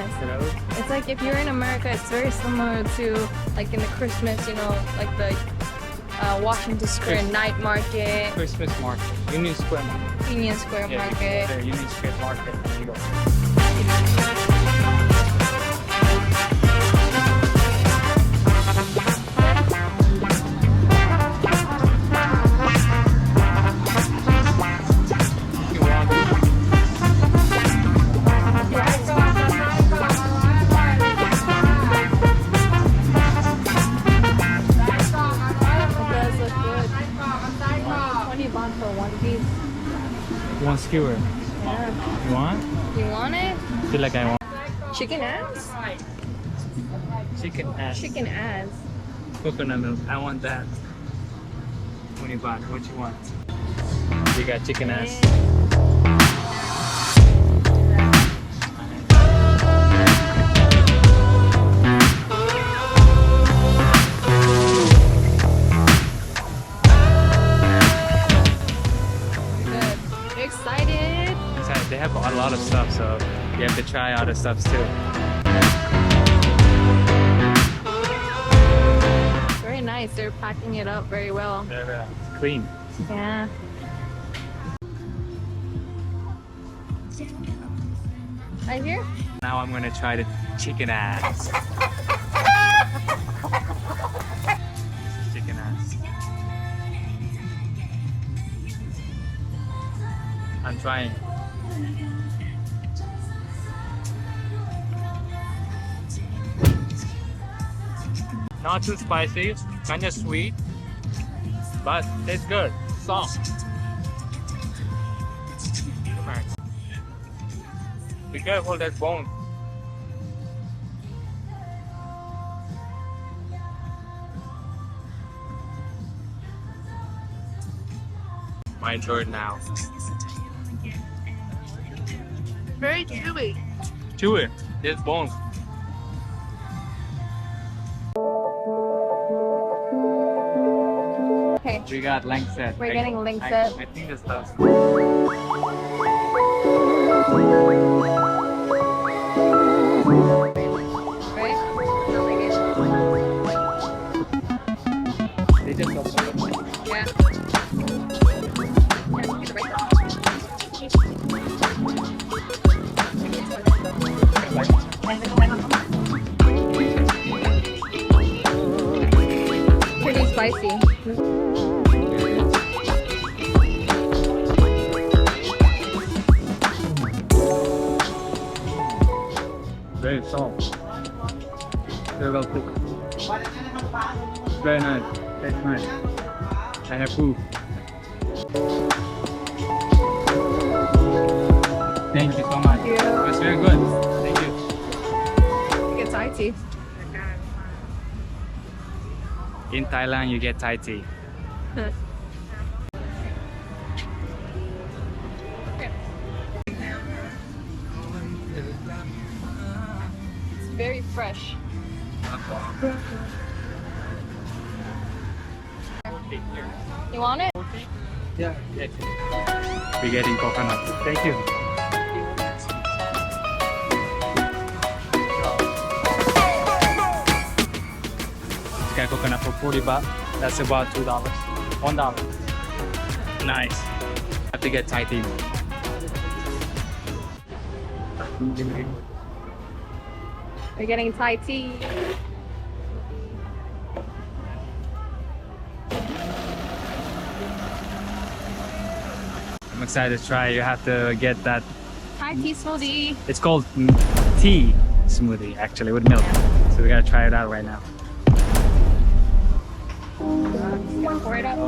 Yes. It's like if you're in America, it's very similar to like in the Christmas, you know, like the Washington Square night market. Christmas market. Union Square market. Union Square market. The Union Square market. There you go. You want skewer? Yeah. You want? You want it? I feel like I want. Chicken ass? Chicken ass. Chicken ass. Coconut milk. I want that. 20 baht. What you want? You got chicken ass. Excited? They have a lot of stuff, so you have to try other stuff too. Very nice. They're packing it up very well. They're clean. Yeah. Right here? Now I'm gonna try the chicken ass. Chicken ass. I'm trying. Not too spicy, kind of sweet, but it's good. Soft. Be careful, that bone. My turn now. Very chewy. Chewy. There's bones. Okay. We got LENG set. We're getting LENG set. I think this stuff. Right? They just got some. Yeah. Pretty spicy. Very soft. Very well cooked. Very nice. Very nice. I have food. Thank you so much. Thank you. It's very good. Thank you. It's Thai tea. In Thailand, you get Thai tea. It's very fresh. You want it? Yeah. We're getting coconut. Thank you. Got coconut for 40 baht. That's about $2. $1. Nice. Have to get Thai tea. We're getting Thai tea. I'm excited to try. You have to get that. Thai tea smoothie. It's called tea smoothie, actually, with milk. So we gotta try it out right now. Just gonna pour it out.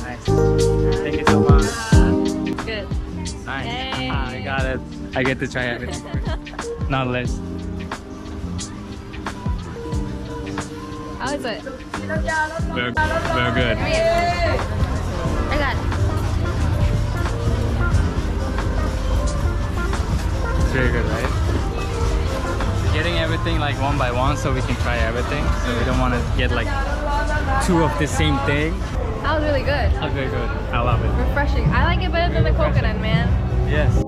Nice. Thank you so much. Good. Nice. Yay. Ah, I got it. I get to try everything. Not less. How is it? Very good. I got it. very good, right? Getting everything like one by one so we can try everything. So we don't want to get like two of the same thing. That was really good. That's very good. I love it. Refreshing. I like it better than the coconut, man. Yes.